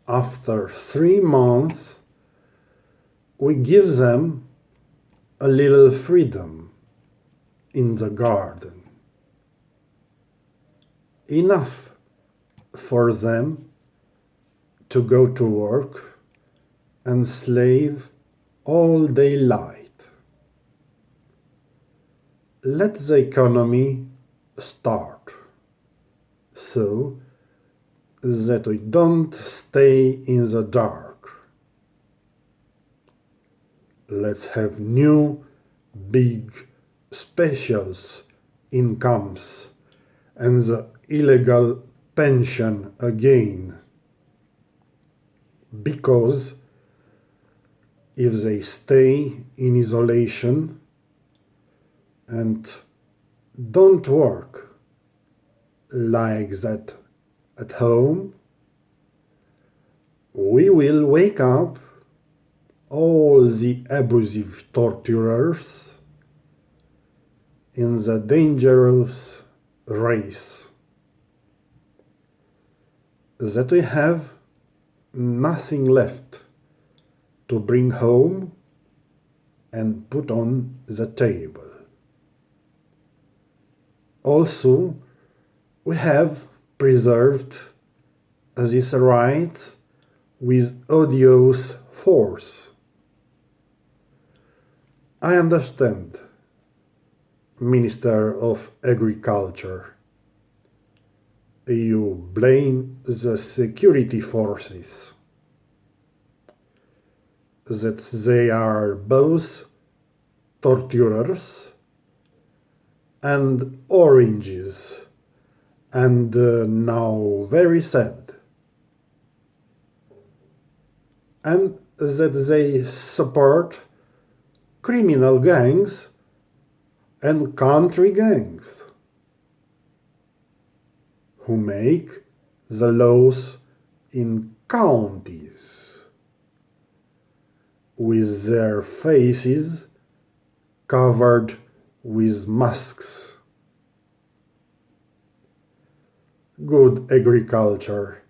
After 3 months, we give them a little freedom in the garden. Enough for them to go to work and slave all daylight. Let the economy start so that we don't stay in the dark. Let's have new, big, specials incomes and the illegal pension again. Because if they stay in isolation and don't work like that at home, we will wake up all the abusive torturers in the dangerous race that we have nothing left to bring home and put on the table. Also, we have preserved this right with odious force. I understand, Minister of Agriculture. You blame the security forces, that they are both torturers and oranges, and now very sad, and that they support criminal gangs and country gangs who make the laws in counties with their faces covered with masks. Good agriculture.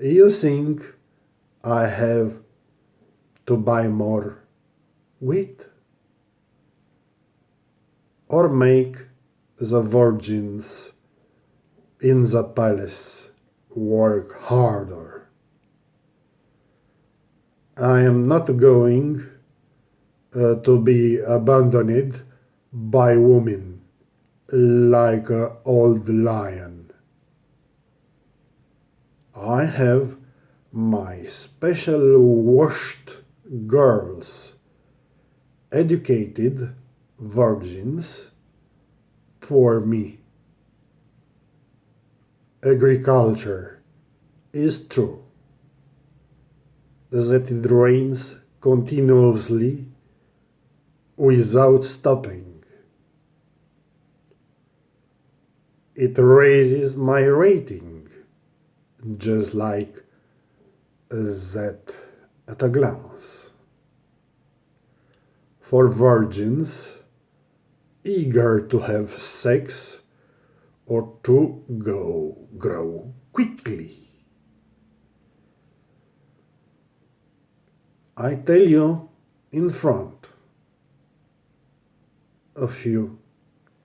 You think I have to buy more wheat? Or make the virgins in the palace work harder? I am not going to be abandoned by women like an old lion. I have my special washed girls, educated virgins for me. Agriculture is true that it rains continuously without stopping. It raises my rating, just like that at a glance. For virgins eager to have sex or to grow quickly. I tell you in front of you,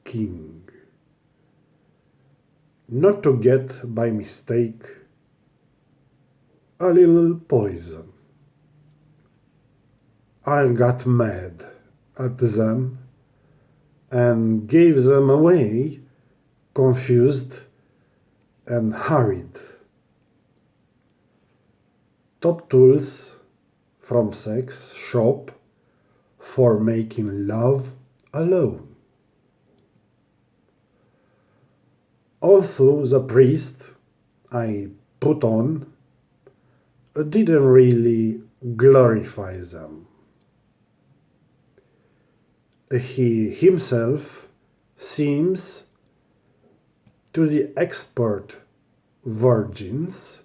king, not to get by mistake a little poison. I got mad at them and gave them away, confused and hurried. Top tools from sex shop for making love alone. Also, the priest I put on didn't really glorify them. He himself seems to the expert virgins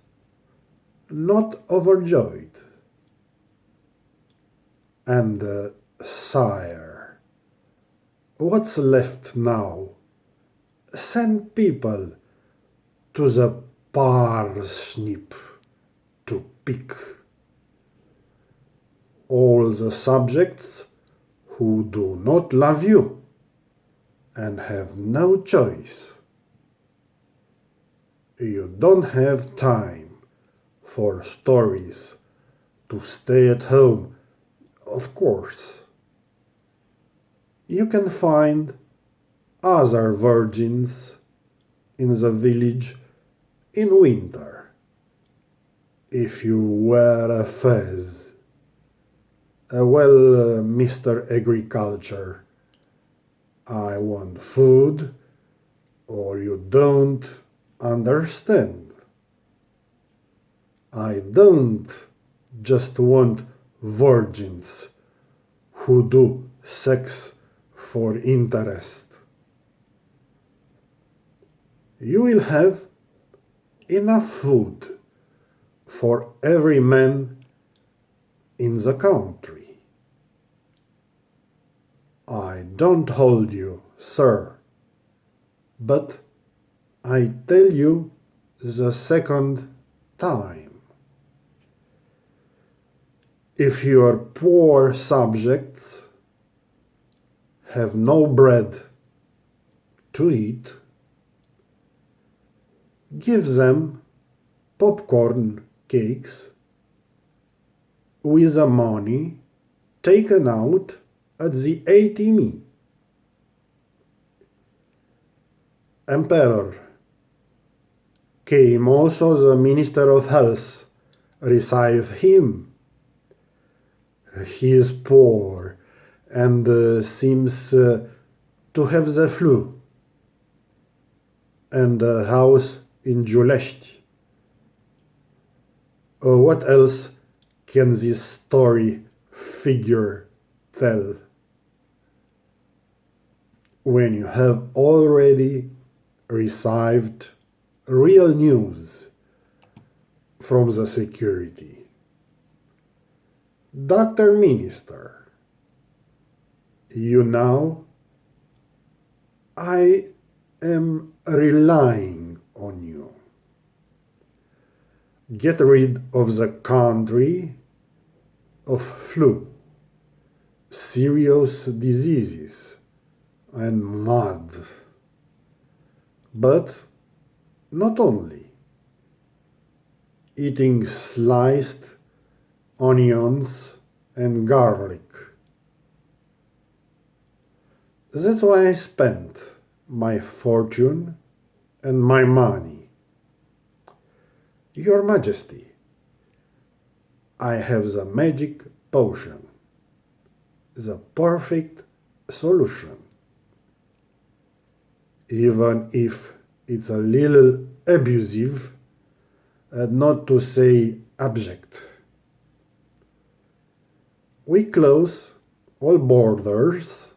not overjoyed. And sire, what's left now? Send people to the parsnip to pick. All the subjects who do not love you and have no choice. You don't have time for stories to stay at home, of course. You can find other virgins in the village in winter if you wear a fez. Well, Mr. Agriculture, I want food, or you don't understand. I don't just want virgins who do sex for interest. You will have enough food for every man in the country. I don't hold you, sir, but I tell you the second time. If your poor subjects have no bread to eat, give them popcorn cakes with the money taken out at the ATM. Emperor, came also the Minister of Health. Receive him. He is poor and seems to have the flu and a house in Giulești. What else can this story figure tell? When you have already received real news from the security. Dr. Minister, you know, I am relying on you. Get rid of the country of flu, serious diseases, and mud. But not only. Eating sliced onions and garlic. That's why I spent my fortune and my money. Your Majesty, I have the magic potion, the perfect solution. Even if it's a little abusive, not to say abject. We close all borders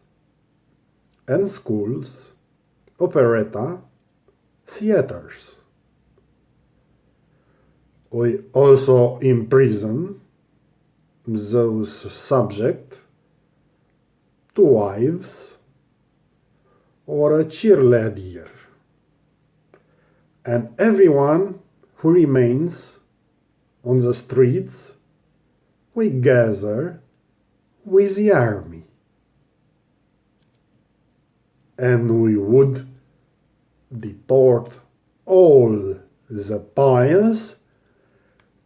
and schools, operetta, theaters. We also imprison those subject to wives or a cheerleader, and everyone who remains on the streets, we gather with the army. And we would deport all the pious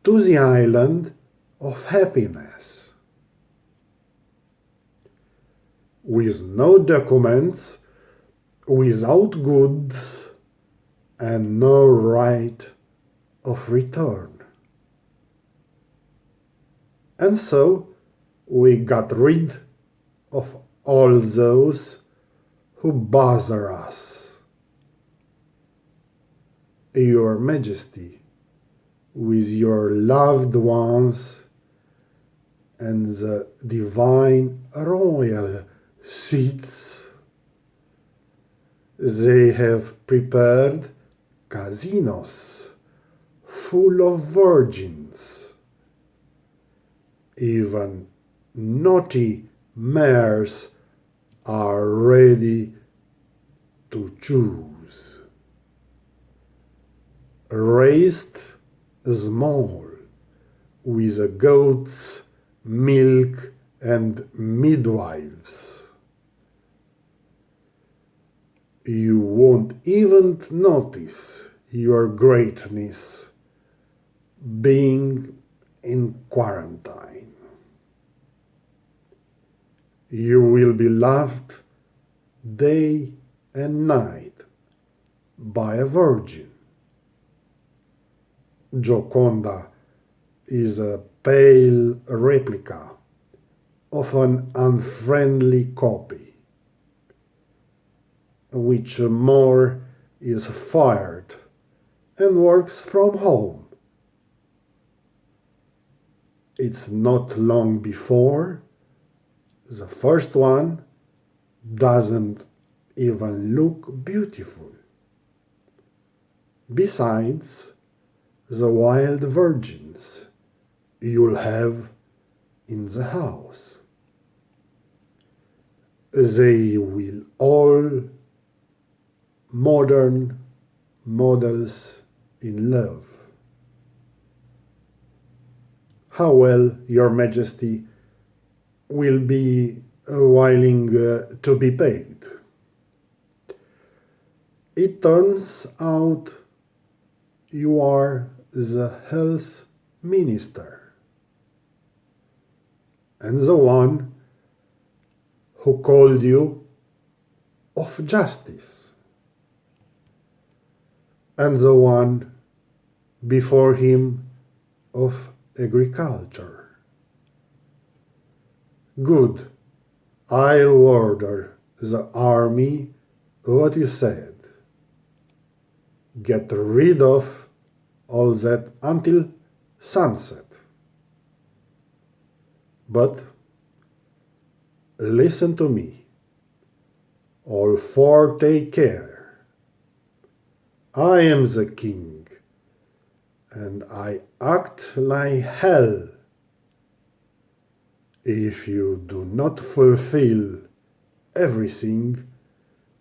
to the island of happiness. With no documents, without goods, and no right of return. And so we got rid of all those who bother us. Your Majesty, with your loved ones and the divine royal suites, they have prepared casinos full of virgins. Even naughty mayors are ready to choose. Raised small with goats, milk, and midwives. You won't even notice your greatness being in quarantine. You will be loved day and night by a virgin. Gioconda is a pale replica of an unfriendly copy, which more is fired and works from home. It's not long before the first one doesn't even look beautiful. Besides the wild virgins you'll have in the house, they will all modern models in love. How well your majesty will be willing to be paid. It turns out you are the health minister and the one who called you of justice, and the one before him of agriculture. Good, I'll order the army what you said. Get rid of all that until sunset. But listen to me. All four take care. I am the king, and I act like hell if you do not fulfill everything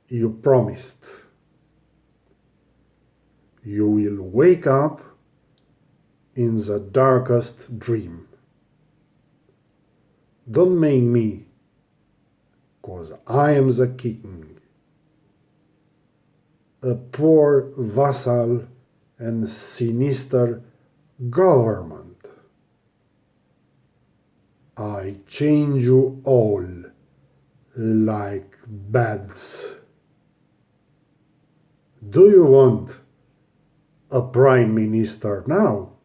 you promised. You will wake up in the darkest dream. Don't make me, 'cause I am the king, a poor vassal and sinister government. I change you all like beds. Do you want a prime minister now?